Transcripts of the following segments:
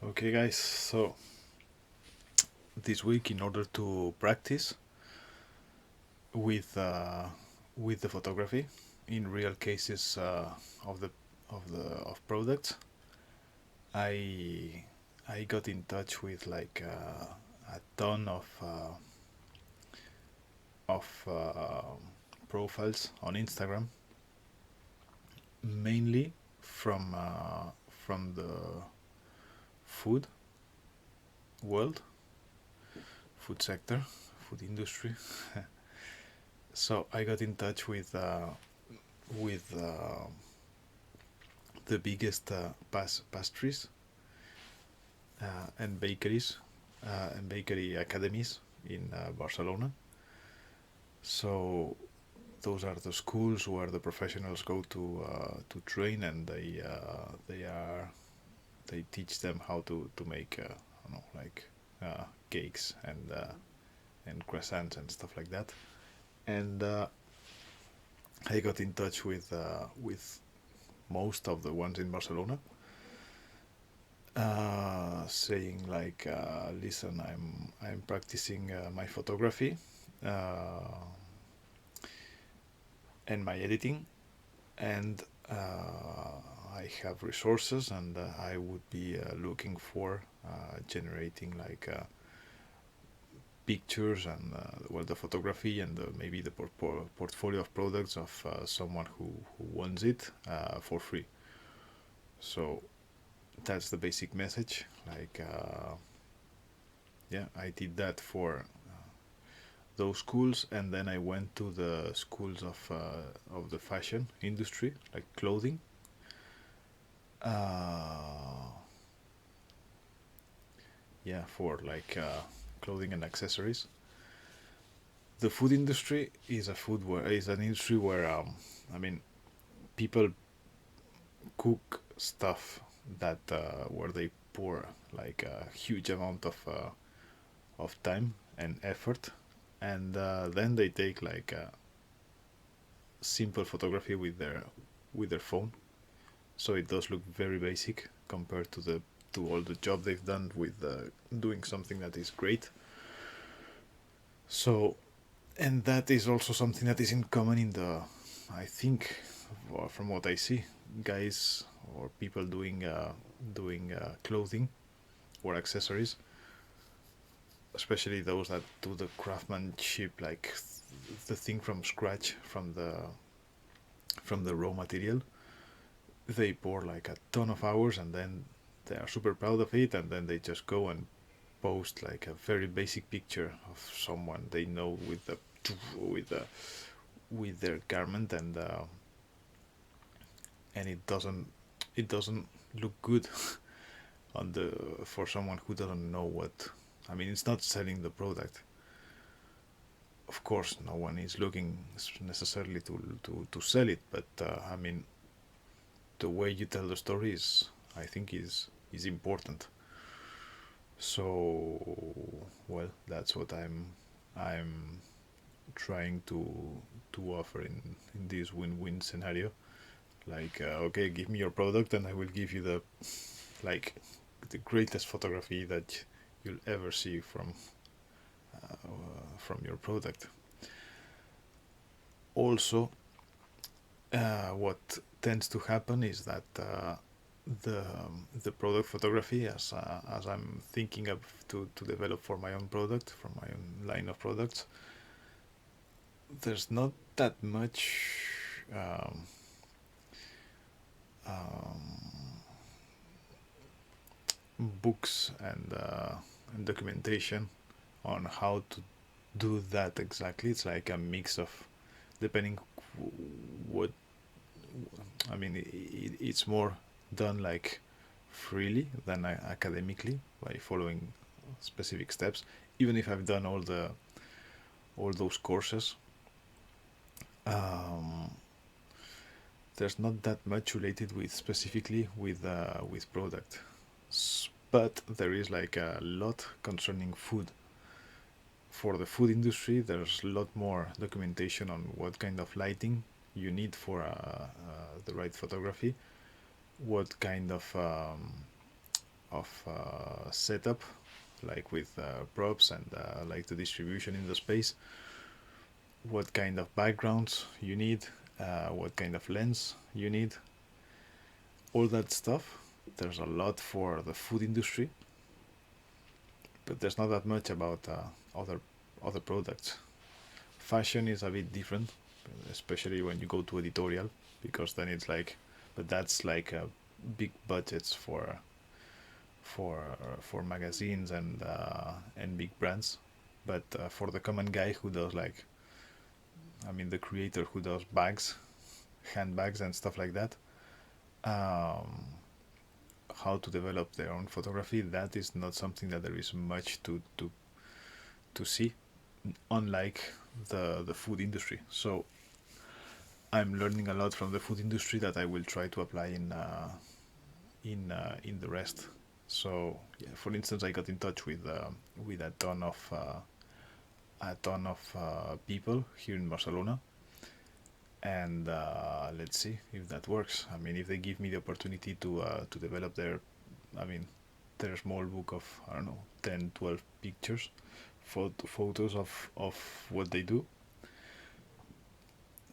Okay, guys, so this week, in order to practice with with the photography in real cases of the of products, I I got in touch with a ton of profiles on Instagram, mainly from the food world, food sector, food industry. So I got in touch with the biggest pastries and bakeries and bakery academies in Barcelona. So those are the schools where the professionals go to train, and they teach them how to make I don't know, like cakes and croissants and stuff like that. And I got in touch with most of the ones in Barcelona, saying like, listen, I'm practicing my photography uh, and my editing, and I have resources, and I would be looking for generating like pictures and well, the photography and maybe the portfolio of products of someone who wants it for free. So that's the basic message. Like, yeah, I did that for those schools, and then I went to the schools of the fashion industry, like clothing. Uh, yeah, for like clothing and accessories. The food industry is is an industry where I mean, people cook stuff that where they pour like a huge amount of time and effort, and then they take like a simple photography with their phone, so it does look very basic compared to all the job they've done with doing something that is great. So, and that is also something that is in common in the, I think, from what I see, guys or people doing clothing or accessories, especially those that do the craftsmanship, like the thing from scratch, from the raw material. They pour like a ton of hours, and then they are super proud of it, and then they just go and post like a very basic picture of someone they know with the with their garment, and it doesn't look good on the for someone who doesn't know what. I mean, it's not selling the product. Of course, no one is looking necessarily to sell it, but I mean, the way you tell the story is, I think, is important. So, well, that's what I'm trying to offer in this win-win scenario. Like, okay, give me your product, and I will give you like the greatest photography that you'll ever see from your product. Also, what tends to happen is that the product photography, as I'm thinking of to develop for my own product, for my own line of products, there's not that much um, books and documentation on how to do that exactly. It's like a mix of, depending what, I mean, it's more done like freely than academically by following specific steps. Even if I've done all those courses, um, there's not that much related with specifically with product. But there is like a lot concerning food. For the food industry, there's a lot more documentation on what kind of lighting you need for the right photography, what kind of setup, like with props and like the distribution in the space, what kind of backgrounds you need, what kind of lens you need, all that stuff. There's a lot for the food industry, but there's not that much about other products. Fashion is a bit different, especially when you go to editorial, because then it's like, but that's like big budgets for for magazines and big brands. But for the common guy who does like, I mean, the creator who does bags, handbags, and stuff like that, um, how to develop their own photography, that is not something that there is much to see, unlike the food industry. So I'm learning a lot from the food industry that I will try to apply in the rest. So yeah, for instance, I got in touch with a ton of people here in Barcelona, and let's see if that works. I mean, if they give me the opportunity to develop I mean, their small book of, I don't know, 10, 12 pictures, photos of what they do,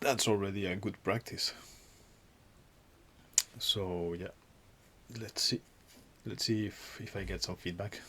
that's already a good practice. So yeah, let's see. Let's see if I get some feedback.